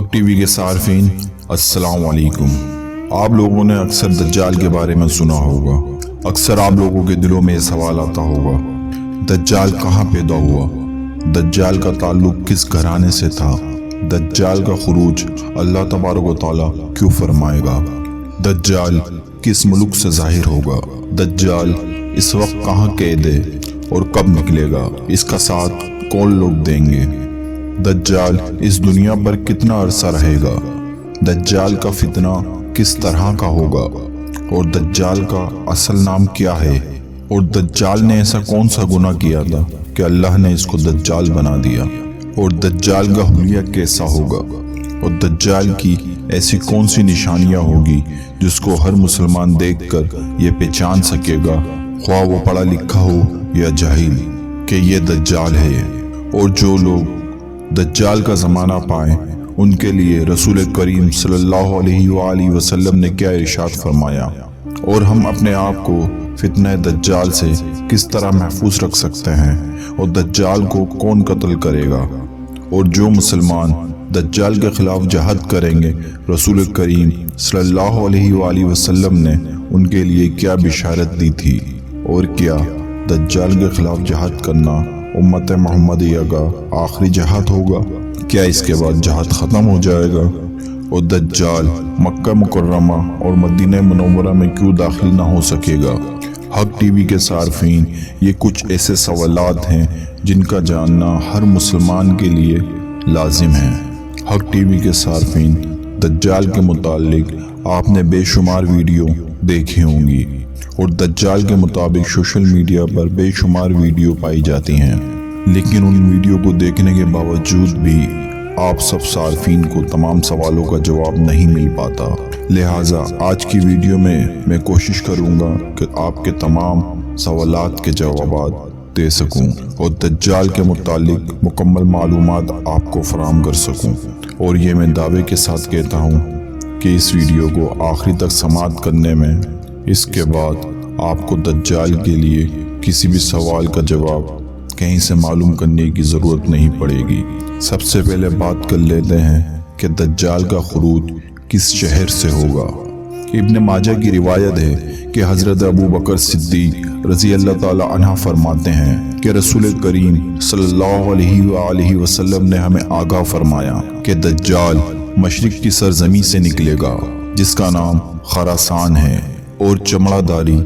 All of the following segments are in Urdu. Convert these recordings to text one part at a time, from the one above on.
حق ٹی وی کے صارفین السلام علیکم۔ آپ لوگوں نے اکثر دجال کے بارے میں سنا ہوگا۔ اکثر آپ لوگوں کے دلوں میں یہ سوال آتا ہوگا، دجال کہاں پیدا ہوا؟ دجال کا تعلق کس گھرانے سے تھا؟ دجال کا خروج اللہ تبارک و تعالیٰ کیوں فرمائے گا؟ دجال کس ملک سے ظاہر ہوگا؟ دجال اس وقت کہاں قید ہے اور کب نکلے گا؟ اس کا ساتھ کون لوگ دیں گے؟ دجال اس دنیا پر کتنا عرصہ رہے گا؟ دجال کا فتنہ کس طرح کا ہوگا؟ اور دجال کا اصل نام کیا ہے؟ اور دجال نے ایسا کون سا گناہ کیا تھا کہ اللہ نے اس کو دجال بنا دیا؟ اور دجال کا حلیہ کیسا ہوگا؟ اور دجال کی ایسی کون سی نشانیاں ہوگی جس کو ہر مسلمان دیکھ کر یہ پہچان سکے گا، خواہ وہ پڑھا لکھا ہو یا جاہل، کہ یہ دجال ہے؟ اور جو لوگ دجال کا زمانہ پائیں ان کے لیے رسول کریم صلی اللہ علیہ وآلہ وسلم نے کیا ارشاد فرمایا، اور ہم اپنے آپ کو فتنہ دجال سے کس طرح محفوظ رکھ سکتے ہیں، اور دجال کو کون قتل کرے گا؟ اور جو مسلمان دجال کے خلاف جہاد کریں گے، رسول کریم صلی اللہ علیہ وآلہ وسلم نے ان کے لیے کیا بشارت دی تھی؟ اور کیا دجال کے خلاف جہاد کرنا امت محمدیہ کا آخری جہاد ہوگا؟ کیا اس کے بعد جہاد ختم ہو جائے گا؟ اور دجال مکہ مکرمہ اور مدینہ منورہ میں کیوں داخل نہ ہو سکے گا؟ حق ٹی وی کے صارفین، یہ کچھ ایسے سوالات ہیں جن کا جاننا ہر مسلمان کے لیے لازم ہے۔ حق ٹی وی کے صارفین، دجال کے متعلق آپ نے بے شمار ویڈیو دیکھی ہوں گی، اور دجال کے مطابق سوشل میڈیا پر بے شمار ویڈیو پائی جاتی ہیں، لیکن ان ویڈیو کو دیکھنے کے باوجود بھی آپ سب صارفین کو تمام سوالوں کا جواب نہیں مل پاتا۔ لہٰذا آج کی ویڈیو میں کوشش کروں گا کہ آپ کے تمام سوالات کے جوابات دے سکوں اور دجال کے متعلق مکمل معلومات آپ کو فراہم کر سکوں۔ اور یہ میں دعوے کے ساتھ کہتا ہوں کہ اس ویڈیو کو آخری تک سماعت کرنے میں اس کے بعد آپ کو دجال کے لیے کسی بھی سوال کا جواب کہیں سے معلوم کرنے کی ضرورت نہیں پڑے گی۔ سب سے پہلے بات کر لیتے ہیں کہ دجال کا خروج کس شہر سے ہوگا۔ ابن ماجہ کی روایت ہے کہ حضرت ابو بکر صدیق رضی اللہ تعالی عنہ فرماتے ہیں کہ رسول کریم صلی اللہ علیہ وآلہ وسلم نے ہمیں آگاہ فرمایا کہ دجال مشرق کی سرزمین سے نکلے گا جس کا نام خراسان ہے، اور چمڑا داری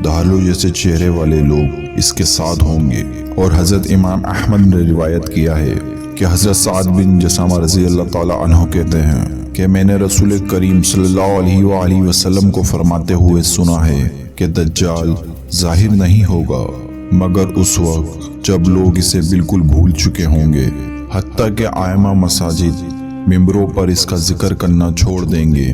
ڈھالو جیسے چہرے والے لوگ اس کے ساتھ ہوں گے۔ اور حضرت امام احمد نے روایت کیا ہے کہ حضرت سعد بن جسامہ رضی اللہ تعالی عنہ کہتے ہیں کہ میں نے رسول کریم صلی اللہ علیہ وآلہ وسلم کو فرماتے ہوئے سنا ہے کہ دجال ظاہر نہیں ہوگا مگر اس وقت جب لوگ اسے بالکل بھول چکے ہوں گے، حتیٰ کہ ائمہ مساجد ممبروں پر اس کا ذکر کرنا چھوڑ دیں گے۔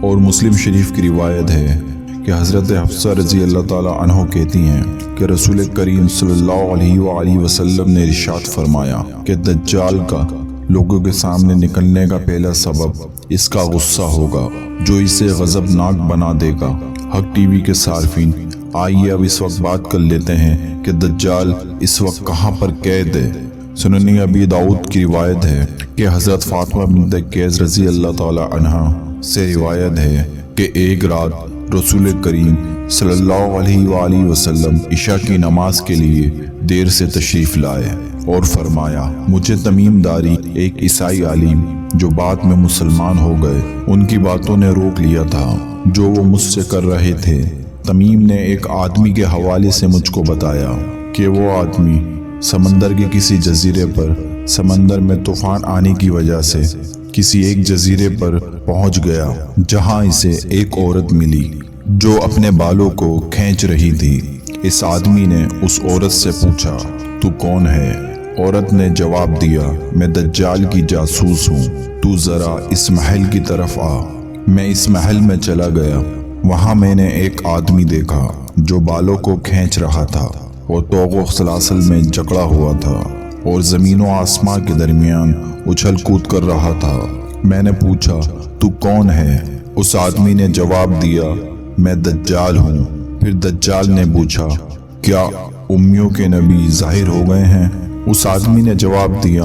اور مسلم شریف کی روایت ہے کہ حضرت حفصہ رضی اللہ تعالی عنہ کہتی ہیں کہ رسول کریم صلی اللہ علیہ وآلہ وسلم نے ارشاد فرمایا کہ دجال کا لوگوں کے سامنے نکلنے کا پہلا سبب اس کا غصہ ہوگا جو اسے غضبناک بنا دے گا۔ حق ٹی وی کے صارفین، آئیے اب اس وقت بات کر لیتے ہیں کہ دجال اس وقت کہاں پر قید ہے۔ سنن ابی داؤد کی روایت ہے کہ حضرت فاطمہ بنت قیس رضی اللہ تعالی عنہ سے روایت ہے کہ ایک رات رسول کریم صلی اللہ علیہ وآلہ وسلم عشاء کی نماز کے لیے دیر سے تشریف لائے اور فرمایا، مجھے تمیم داری ایک عیسائی عالم جو بعد میں مسلمان ہو گئے ان کی باتوں نے روک لیا تھا جو وہ مجھ سے کر رہے تھے۔ تمیم نے ایک آدمی کے حوالے سے مجھ کو بتایا کہ وہ آدمی سمندر کے کسی جزیرے پر سمندر میں طوفان آنے کی وجہ سے کسی ایک جزیرے پر پہنچ گیا جہاں اسے ایک عورت ملی جو اپنے بالوں کو کھینچ رہی تھی۔ اس آدمی نے اس عورت سے پوچھا، تو کون ہے؟ عورت نے جواب دیا، میں دجال کی جاسوس ہوں، تو ذرا اس محل کی طرف آ۔ میں اس محل میں چلا گیا، وہاں میں نے ایک آدمی دیکھا جو بالوں کو کھینچ رہا تھا اور طوق و سلاسل میں جکڑا ہوا تھا اور زمین و آسمان کے درمیان اچھل کود کر رہا تھا۔ میں نے پوچھا، تو کون ہے؟ اس آدمی نے جواب دیا، میں دجال ہوں۔ پھر دجال نے پوچھا، کیا امیوں کے نبی ظاہر ہو گئے ہیں؟ اس آدمی نے جواب دیا،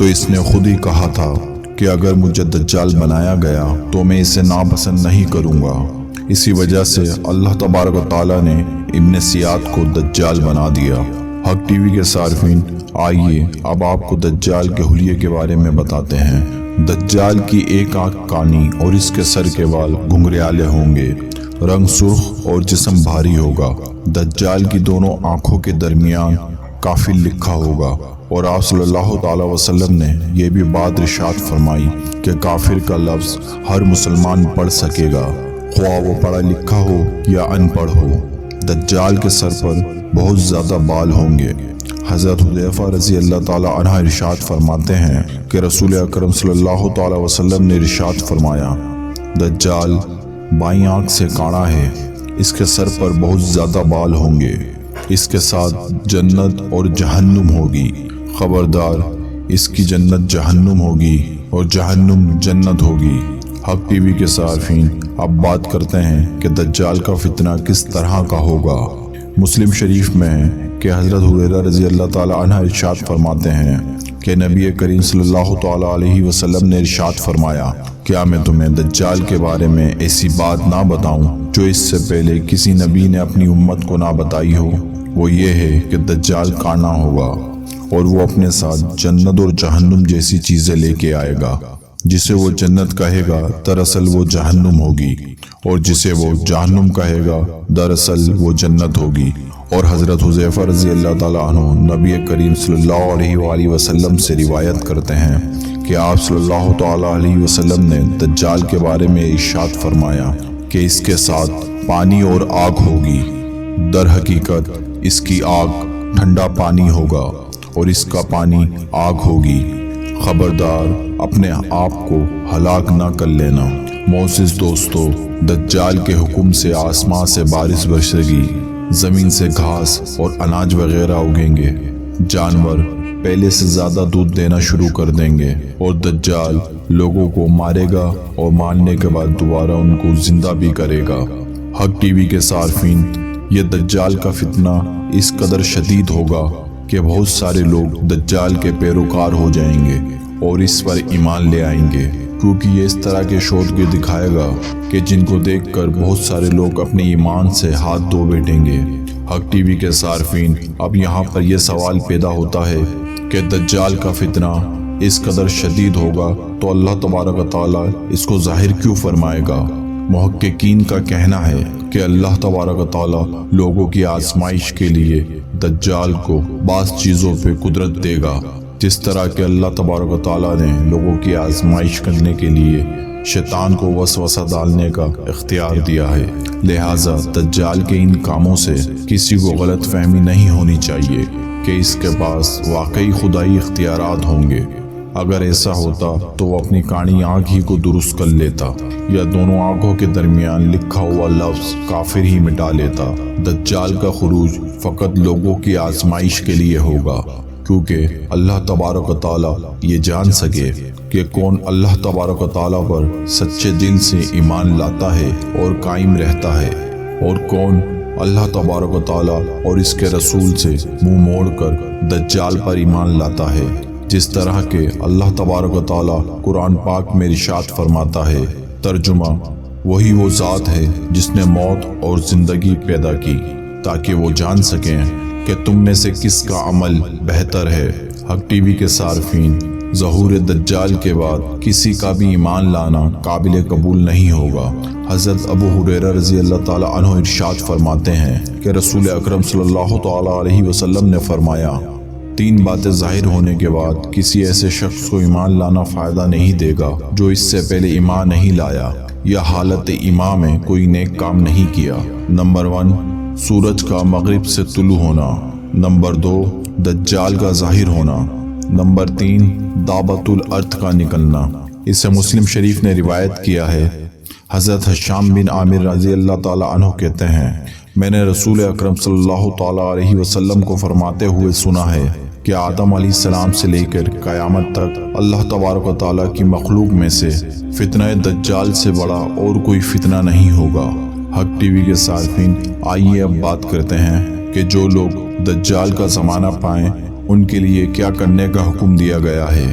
تو اس نے خود ہی کہا تھا کہ اگر مجھے دجال بنایا گیا تو میں اسے ناپسند نہیں کروں گا۔ اسی وجہ سے اللہ تبارک و تعالیٰ نے ابن سیاد کو دجال بنا دیا۔ حق ٹی وی کے صارفین، آئیے اب آپ کو دجال کے حلیے کے بارے میں بتاتے ہیں۔ دجال کی ایک آنکھ کانی اور اس کے سر کے بال گھنگریالے ہوں گے، رنگ سرخ اور جسم بھاری ہوگا۔ دجال کی دونوں آنکھوں کے درمیان کافر لکھا ہوگا، اور آپ صلی اللہ تعالی وسلم نے یہ بھی بات ارشاد فرمائی کہ کافر کا لفظ ہر مسلمان پڑھ سکے گا، خواہ وہ پڑھا لکھا ہو یا ان پڑھ ہو۔ دجال کے سر پر بہت زیادہ بال ہوں گے۔ حضرت حذیفہ رضی اللہ تعالی عنہ ارشاد فرماتے ہیں کہ رسول اکرم صلی اللہ تعالی وسلم نے ارشاد فرمایا، دجال بائیں آنکھ سے کانا ہے، اس کے سر پر بہت زیادہ بال ہوں گے، اس کے ساتھ جنت اور جہنم ہوگی، خبردار اس کی جنت جہنم ہوگی اور جہنم جنت ہوگی۔ حق ٹی وی کے صارفین، اب بات کرتے ہیں کہ دجال کا فتنہ کس طرح کا ہوگا۔ مسلم شریف میں ہے کہ حضرت ہریرہ رضی اللہ تعالی عنہ ارشاد فرماتے ہیں کہ نبی کریم صلی اللہ تعالی علیہ وسلم نے ارشاد فرمایا، کیا میں تمہیں دجال کے بارے میں ایسی بات نہ بتاؤں جو اس سے پہلے کسی نبی نے اپنی امت کو نہ بتائی ہو؟ وہ یہ ہے کہ دجال کانا ہوگا اور وہ اپنے ساتھ جنت اور جہنم جیسی چیزیں لے کے آئے گا۔ جسے وہ جنت کہے گا دراصل وہ جہنم ہوگی، اور جسے وہ جہنم کہے گا دراصل وہ جنت ہوگی۔ اور حضرت حذیفہ رضی اللہ تعالیٰ عنہ نبی کریم صلی اللہ علیہ وآلہ وسلم سے روایت کرتے ہیں کہ آپ صلی اللہ تعالیٰ علیہ وسلم نے دجال کے بارے میں ارشاد فرمایا کہ اس کے ساتھ پانی اور آگ ہوگی، در حقیقت اس کی آگ ٹھنڈا پانی ہوگا اور اس کا پانی آگ ہوگی، خبردار اپنے آپ کو ہلاک نہ کر لینا۔ معزز دوستو، دجال کے حکم سے آسمان سے بارش برسے گی، زمین سے گھاس اور اناج وغیرہ اگیں گے، جانور پہلے سے زیادہ دودھ دینا شروع کر دیں گے، اور دجال لوگوں کو مارے گا اور مارنے کے بعد دوبارہ ان کو زندہ بھی کرے گا۔ حق ٹی وی کے صارفین، یہ دجال کا فتنہ اس قدر شدید ہوگا کہ بہت سارے لوگ دجال کے پیروکار ہو جائیں گے اور اس پر ایمان لے آئیں گے، کیونکہ یہ اس طرح کے شودگے دکھائے گا کہ جن کو دیکھ کر بہت سارے لوگ اپنے ایمان سے ہاتھ دھو بیٹھیں گے۔ حق ٹی وی کے صارفین، اب یہاں پر یہ سوال پیدا ہوتا ہے کہ دجال کا فتنہ اس قدر شدید ہوگا تو اللہ تبارک و تعالیٰ اس کو ظاہر کیوں فرمائے گا؟ محققین کا کہنا ہے کہ اللہ تبارک و تعالیٰ لوگوں کی آزمائش کے لیے دجال کو بعض چیزوں پہ قدرت دے گا، جس طرح کہ اللہ تبارک و تعالیٰ نے لوگوں کی آزمائش کرنے کے لیے شیطان کو وسوسہ ڈالنے کا اختیار دیا ہے۔ لہٰذا دجال کے ان کاموں سے کسی کو غلط فہمی نہیں ہونی چاہیے کہ اس کے پاس واقعی خدائی اختیارات ہوں گے۔ اگر ایسا ہوتا تو وہ اپنی کانی آنکھ ہی کو درست کر لیتا یا دونوں آنکھوں کے درمیان لکھا ہوا لفظ کافر ہی مٹا لیتا۔ دجال کا خروج فقط لوگوں کی آزمائش کے لیے ہوگا، کیونکہ اللہ تبارک و تعالیٰ یہ جان سکے کہ کون اللہ تبارک و تعالیٰ پر سچے دل سے ایمان لاتا ہے اور قائم رہتا ہے، اور کون اللہ تبارک و تعالیٰ اور اس کے رسول سے منہ موڑ کر دجال پر ایمان لاتا ہے۔ جس طرح کہ اللہ تبارک و تعالیٰ قرآن پاک میں ارشاد فرماتا ہے، ترجمہ، وہی وہ ذات ہے جس نے موت اور زندگی پیدا کی تاکہ وہ جان سکیں کہ تم میں سے کس کا عمل بہتر ہے۔ حق ٹی وی کے صارفین، ظہور دجال کے بعد کسی کا بھی ایمان لانا قابل قبول نہیں ہوگا۔ حضرت ابو ہریرہ رضی اللہ تعالی عنہ ارشاد فرماتے ہیں کہ رسول اکرم صلی اللہ تعالی علیہ وسلم نے فرمایا، 3 باتیں ظاہر ہونے کے بعد کسی ایسے شخص کو ایمان لانا فائدہ نہیں دے گا جو اس سے پہلے ایمان نہیں لایا یا حالت ایمان میں کوئی نیک کام نہیں کیا۔ نمبر 1، سورج کا مغرب سے طلوع ہونا۔ نمبر 2، دجال کا ظاہر ہونا۔ نمبر 3، دابۃ الارض کا نکلنا۔ اسے مسلم شریف نے روایت کیا ہے۔ حضرت ہشام بن عامر رضی اللہ تعالی عنہ کہتے ہیں، میں نے رسول اکرم صلی اللہ تعالی علیہ وسلم کو فرماتے ہوئے سنا ہے کہ آدم علیہ السلام سے لے کر قیامت تک اللہ تبارک و تعالیٰ کی مخلوق میں سے فتنہ دجال سے بڑا اور کوئی فتنہ نہیں ہوگا۔ حق ٹی وی کے صارفین، آئیے اب بات کرتے ہیں کہ جو لوگ دجال کا زمانہ پائیں ان کے لیے کیا کرنے کا حکم دیا گیا ہے۔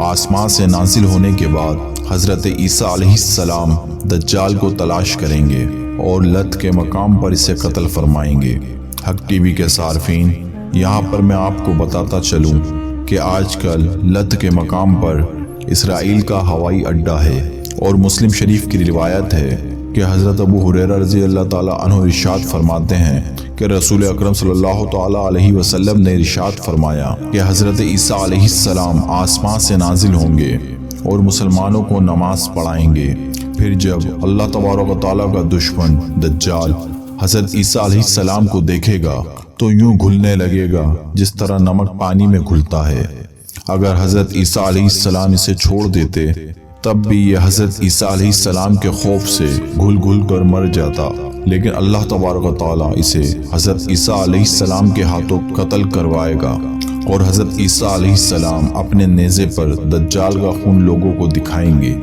آسمان سے نازل ہونے کے بعد حضرت عیسیٰ علیہ السلام دجال کو تلاش کریں گے اور لت کے مقام پر اسے قتل فرمائیں گے۔ حق ٹی وی کے صارفین، یہاں پر میں آپ کو بتاتا چلوں کہ آج کل لت کے مقام پر اسرائیل کا ہوائی اڈہ ہے، اور مسلم شریف کی روایت ہے کہ حضرت ابو ہریرہ رضی اللہ تعالیٰ عنہ ارشاد فرماتے ہیں کہ رسول اکرم صلی اللہ تعالیٰ علیہ وسلم نے ارشاد فرمایا کہ حضرت عیسیٰ علیہ السلام آسمان سے نازل ہوں گے اور مسلمانوں کو نماز پڑھائیں گے۔ پھر جب اللہ تبارک و تعالیٰ کا دشمن دجال حضرت عیسیٰ علیہ السلام کو دیکھے گا تو یوں گھلنے لگے گا جس طرح نمک پانی میں گھلتا ہے۔ اگر حضرت عیسیٰ علیہ السلام اسے چھوڑ دیتے تب بھی یہ حضرت عیسیٰ علیہ السلام کے خوف سے گھل گھل کر مر جاتا، لیکن اللہ تبارک و تعالیٰ اسے حضرت عیسیٰ علیہ السلام کے ہاتھوں قتل کروائے گا، اور حضرت عیسیٰ علیہ السلام اپنے نیزے پر دجال کا خون لوگوں کو دکھائیں گے۔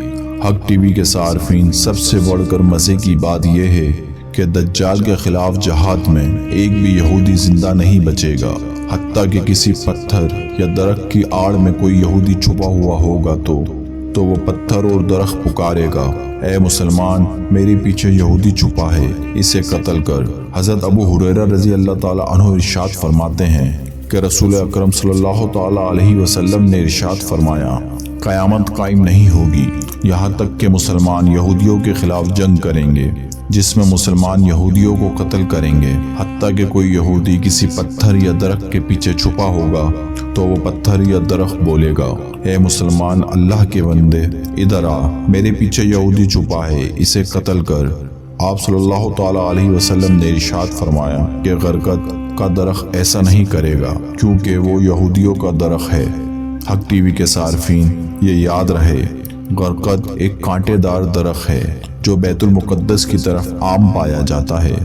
حق ٹی وی کے صارفین، سب سے بڑھ کر مزے کی بات یہ ہے کہ دجال کے خلاف جہاد میں ایک بھی یہودی زندہ نہیں بچے گا، حتیٰ کہ کسی پتھر یا درخت کی آڑ میں کوئی یہودی چھپا ہوا ہوگا تو وہ پتھر اور درخت پکارے گا، اے مسلمان، میرے پیچھے یہودی چھپا ہے، اسے قتل کر۔ حضرت ابو ہریرہ رضی اللہ تعالیٰ عنہ ارشاد فرماتے ہیں کہ رسول اکرم صلی اللہ تعالیٰ علیہ وسلم نے ارشاد فرمایا، قیامت قائم نہیں ہوگی یہاں تک کہ مسلمان یہودیوں کے خلاف جنگ کریں گے، جس میں مسلمان یہودیوں کو قتل کریں گے، حتیٰ کہ کوئی یہودی کسی پتھر یا درخت کے پیچھے چھپا ہوگا تو وہ پتھر یا درخت بولے گا، اے مسلمان، اللہ کے بندے، ادھر آ، میرے پیچھے یہودی چھپا ہے، اسے قتل کر۔ آپ صلی اللہ تعالیٰ علیہ وسلم نے ارشاد فرمایا کہ غرقد کا درخت ایسا نہیں کرے گا کیونکہ وہ یہودیوں کا درخت ہے۔ حق ٹی وی کے صارفین، یہ یاد رہے، غرقد ایک کانٹے دار درخت ہے جو بیت المقدس کی طرف عام پایا جاتا ہے۔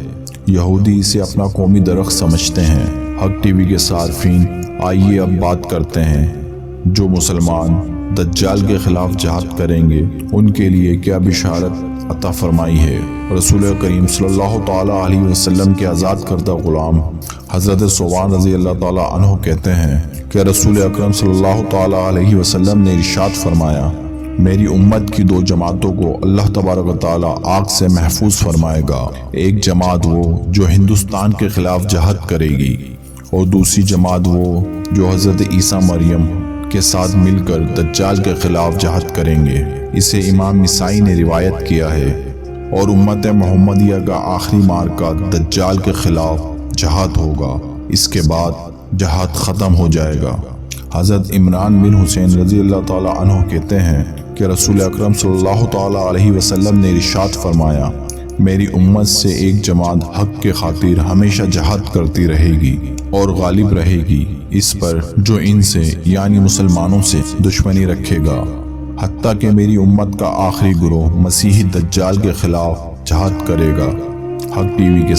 یہودی اسے اپنا قومی درخت سمجھتے ہیں۔ حق ٹی وی کے صارفین، آئیے اب بات کرتے ہیں جو مسلمان دجال کے خلاف جہاد کریں گے ان کے لیے کیا بشارت عطا فرمائی ہے۔ رسول کریم صلی اللہ تعالیٰ علیہ وسلم کے آزاد کردہ غلام حضرت ثوبان رضی اللہ تعالیٰ عنہ کہتے ہیں کہ رسول اکرم صلی اللہ تعالیٰ علیہ وسلم نے ارشاد فرمایا، میری امت کی دو جماعتوں کو اللہ تبارک و تعالیٰ آگ سے محفوظ فرمائے گا۔ ایک جماعت وہ جو ہندوستان کے خلاف جہاد کرے گی، اور دوسری جماعت وہ جو حضرت عیسیٰ مریم کے ساتھ مل کر دجال کے خلاف جہاد کریں گے۔ اسے امام نسائی نے روایت کیا ہے، اور امت محمدیہ کا آخری معرکہ دجال کے خلاف جہاد ہوگا، اس کے بعد جہاد ختم ہو جائے گا۔ حضرت عمران بن حسین رضی اللہ تعالیٰ عنہ کہتے ہیں کہ رسول اکرم صلی اللہ تعالیٰ علیہ وسلم نے ارشاد فرمایا، میری امت سے ایک جماعت حق کے خاطر ہمیشہ جہاد کرتی رہے گی اور غالب رہے گی اس پر جو ان سے یعنی مسلمانوں سے دشمنی رکھے گا، حتیٰ کہ میری امت کا آخری گروہ مسیحی دجال کے خلاف جہاد کرے گا۔ حق ٹی وی کے